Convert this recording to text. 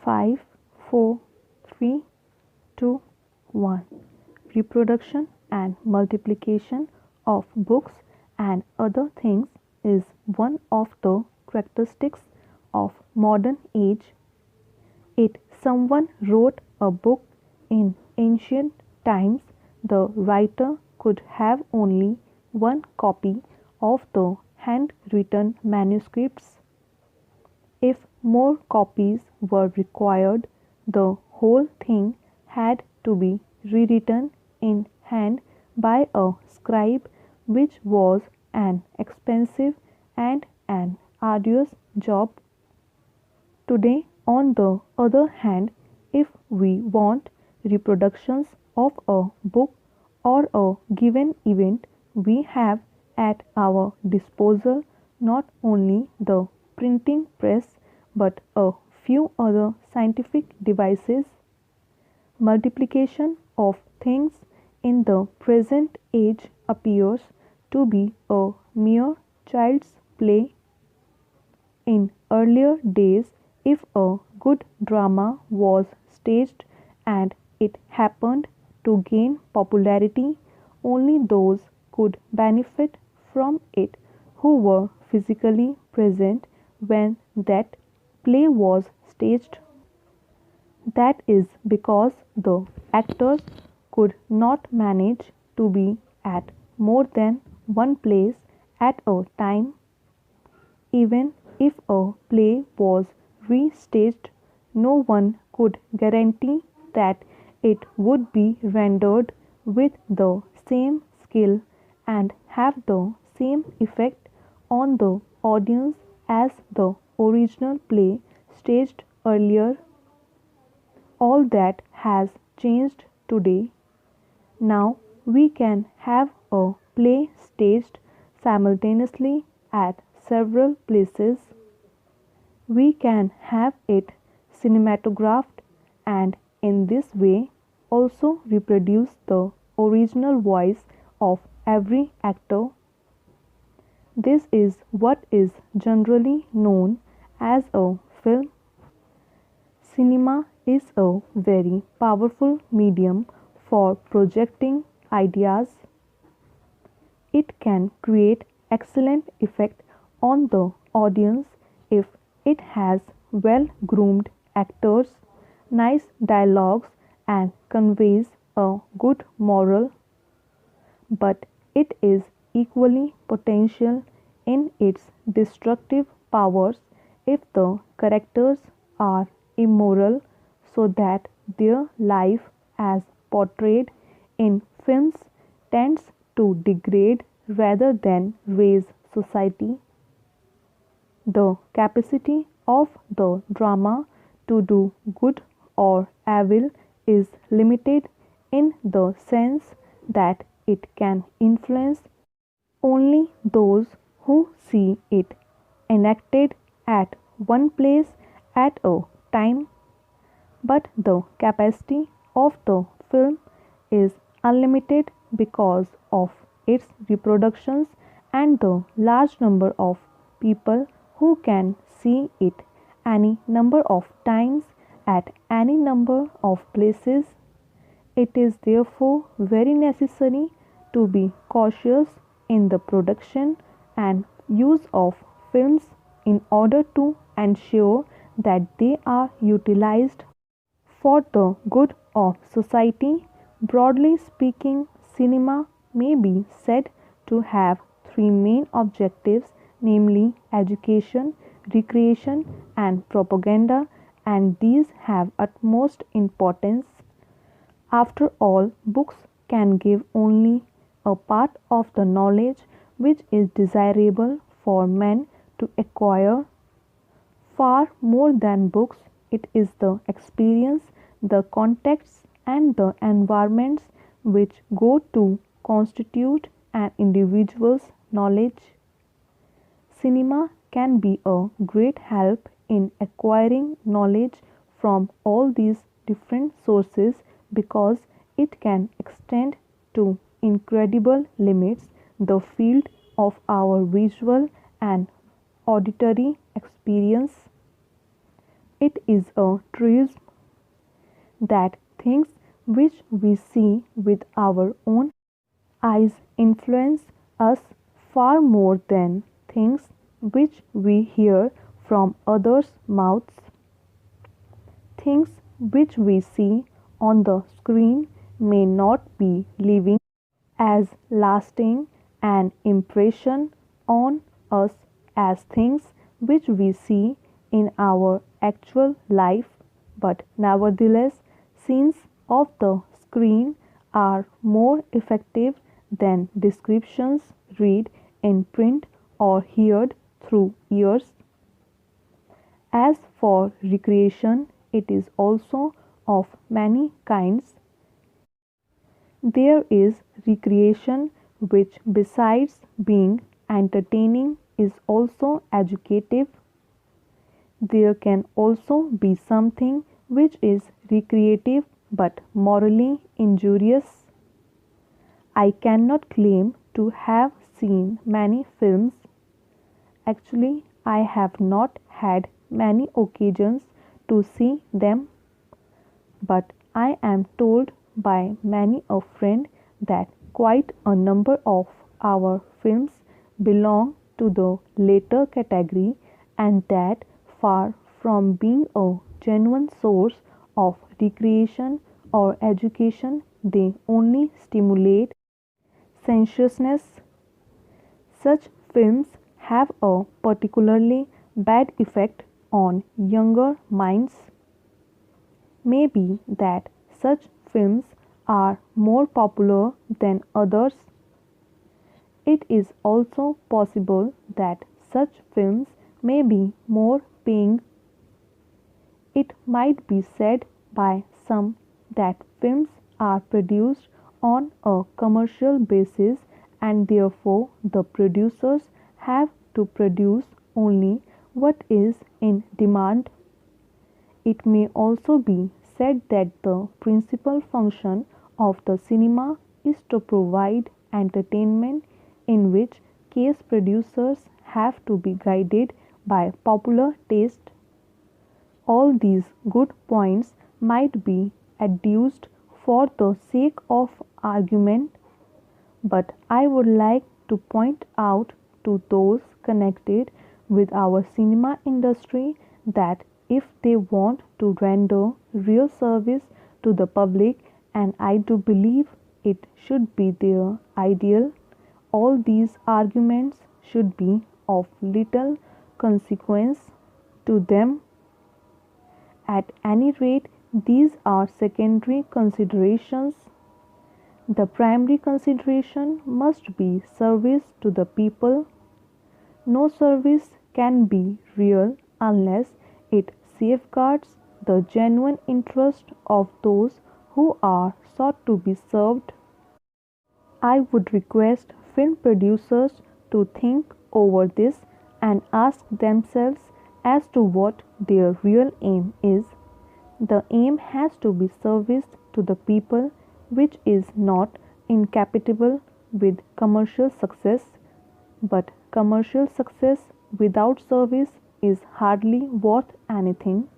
5, 4, 3, 2, 1. Reproduction and multiplication of books and other things is one of the characteristics of modern age. If someone wrote a book in ancient times, the writer could have only one copy of the handwritten manuscripts. If more copies were required, the whole thing had to be rewritten in hand by a scribe, which was an expensive and an arduous job. Today, on the other hand, if we want reproductions of a book or a given event, we have at our disposal not only the printing press but a few other scientific devices. Multiplication of things in the present age appears to be a mere child's play. In earlier days, if a good drama was staged and it happened to gain popularity, only those could benefit from it who were physically present when that play was staged. That is because the actors could not manage to be at more than one place at a time. Even if a play was restaged, no one could guarantee that it would be rendered with the same skill and have the same effect on the audience as the original play staged earlier. All that has changed today. Now we can have a play staged simultaneously at several places. We can have it cinematographed and in this way also reproduce the original voice of every actor. This is what is generally known as a film. Cinema is a very powerful medium for projecting ideas. It can create excellent effect on the audience if it has well groomed actors, nice dialogues, and conveys a good moral. But it is equally potential in its destructive powers if the characters are immoral, so that their life as portrayed in films tends to degrade rather than raise society. The capacity of the drama to do good or evil is limited in the sense that it can influence only those who see it enacted at one place at a time, but the capacity of the film is unlimited because of its reproductions and the large number of people who can see it any number of times at any number of places. It is therefore very necessary to be cautious in the production and use of films in order to ensure that they are utilized for the good of society. Broadly speaking, cinema may be said to have three main objectives, namely education, recreation, and propaganda, and these have utmost importance. After all, books can give only a part of the knowledge which is desirable for men to acquire. Far more than books, it is the experience, the contexts, and the environments which go to constitute an individual's knowledge. Cinema can be a great help in acquiring knowledge from all these different sources because it can extend to incredible limits the field of our visual and auditory experience. It is a truism that things which we see with our own eyes influence us far more than things which we hear from others' mouths. Things which we see on the screen may not be leaving as lasting an impression on us as things which we see in our actual life, but nevertheless, scenes of the screen are more effective than descriptions read in print or heard through ears. As for recreation, it is also of many kinds. There is recreation which, besides being entertaining, is also educative. There can also be something which is recreative but morally injurious. I cannot claim to have seen many films. Actually, I have not had many occasions to see them, but I am told by many a friend that quite a number of our films belong to the latter category, and that far from being a genuine source of recreation or education, they only stimulate sensuousness. Such films have a particularly bad effect on younger minds. Maybe that such films are more popular than others. It is also possible that such films may be more paying. It might be said by some that films are produced on a commercial basis and therefore the producers have to produce only what is in demand. It may also be said that the principal function of the cinema is to provide entertainment, in which case producers have to be guided by popular taste. All these good points might be adduced for the sake of argument, but I would like to point out to those connected with our cinema industry that if they want to render real service to the public, and I do believe it should be their ideal, all these arguments should be of little consequence to them. At any rate, these are secondary considerations. The primary consideration must be service to the people. No service can be real unless it safeguards the genuine interest of those who are sought to be served. I would request film producers to think over this and ask themselves as to what their real aim is. The aim has to be service to the people, which is not incompatible with commercial success, but commercial success without service is hardly worth anything.